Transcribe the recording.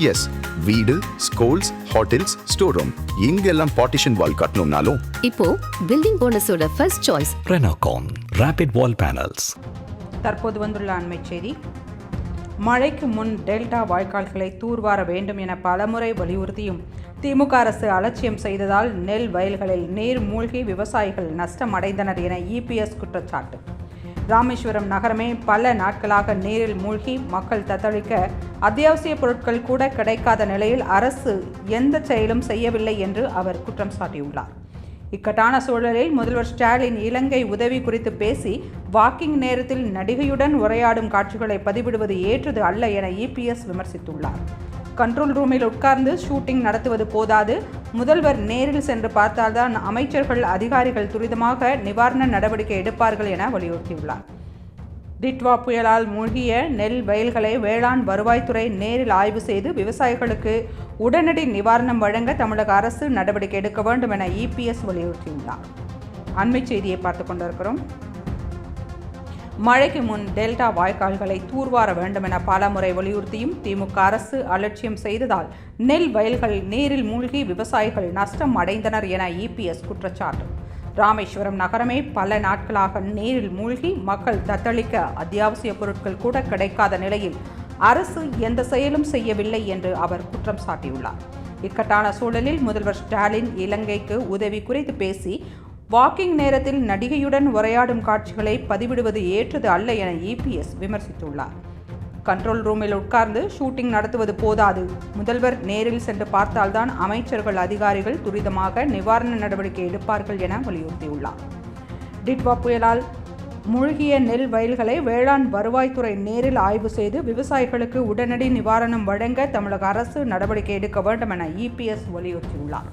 S, வீடு, schools, hotels, store room இங்கெல்லாம் partition wall கட்டணும்னாலும் இப்போ பில்டிங் போனஸோட first choice Renocon Rapid Wall Panels. தற்போது வந்துள்ள அண்மை செய்தி. மழைக்கு முன் டெல்டா வாய்க்கால்களை தூர்வார வேண்டும் என பலமுறை வலியுறுத்தியும் திமுக அரசு அலட்சியம் செய்ததால் நெல் வயல்களில் நீர் மூழ்கி விவசாயிகள் நஷ்டமடைந்தனர் என இபிஎஸ் குற்றச்சாட்டு. ராமேஸ்வரம் நகரமே பல நாட்களாக நீரில் மூழ்கி மக்கள் தத்தளிக்க அத்தியாவசிய பொருட்கள் கூட கிடைக்காத நிலையில் அரசு எந்த செயலும் செய்யவில்லை என்று அவர் குற்றம் சாட்டியுள்ளார். இக்கட்டான சூழலில் முதல்வர் ஸ்டாலின் இலங்கை உதவி குறித்து பேசி வாக்கிங் நேரத்தில் நடிகையுடன் உரையாடும் காட்சிகளை பதிவிடுவது ஏற்றது அல்ல என இபிஎஸ் விமர்சித்துள்ளார். கண்ட்ரோல் ரூமில் உட்கார்ந்து ஷூட்டிங் நடத்துவது போதாது, முதல்வர் நேரில் சென்று பார்த்தால்தான் அமைச்சர்கள் அதிகாரிகள் துரிதமாக நிவாரண நடவடிக்கை எடுப்பார்கள் என வலியுறுத்தியுள்ளார். டிட்வா புயலால் மூழ்கிய நெல் வயல்களை வேளாண் வருவாய்த்துறை நேரில் ஆய்வு செய்து விவசாயிகளுக்கு உடனடி நிவாரணம் வழங்க தமிழக அரசு நடவடிக்கை எடுக்க வேண்டும் என இபிஎஸ் வலியுறுத்தியுள்ளார். அண்மை செய்தியை பார்த்து கொண்டிருக்கிறோம். மழைக்கு முன் டெல்டா வாய்க்கால்களை தூர்வார வேண்டும் என பலமுறை வலியுறுத்தியும் திமுக அரசு அலட்சியம் செய்ததால் நெல் வயல்கள் நீரில் மூழ்கி விவசாயிகள் நஷ்டம் அடைந்தனர் என இபிஎஸ் குற்றச்சாட்டு. ராமேஸ்வரம் நகரமே பல நாட்களாக நீரில் மூழ்கி மக்கள் தத்தளிக்க அத்தியாவசிய பொருட்கள் கூட கிடைக்காத நிலையில் அரசு எந்த செயலும் செய்யவில்லை என்று அவர் குற்றம் சாட்டியுள்ளார். இக்கட்டான சூழலில் முதல்வர் ஸ்டாலின் இலங்கைக்கு உதவி குறித்து பேசி வாக்கிங் நேரத்தில் நடிகையுடன் உரையாடும் காட்சிகளை பதிவிடுவது ஏற்றது அல்ல என இபிஎஸ் விமர்சித்துள்ளார். கண்ட்ரோல் ரூமில் உட்கார்ந்து ஷூட்டிங் நடத்துவது போதாது, முதல்வர் நேரில் சென்று பார்த்தால்தான் அமைச்சர்கள் அதிகாரிகள் துரிதமாக நிவாரண நடவடிக்கை எடுப்பார்கள் என வலியுறுத்தியுள்ளார். டிட்வா புயலால் மூழ்கிய நெல் வயல்களை வேளாண் வருவாய்த்துறை நேரில் ஆய்வு செய்து விவசாயிகளுக்கு உடனடி நிவாரணம் வழங்க தமிழக அரசு நடவடிக்கை எடுக்க வேண்டும் என இபிஎஸ் வலியுறுத்தியுள்ளார்.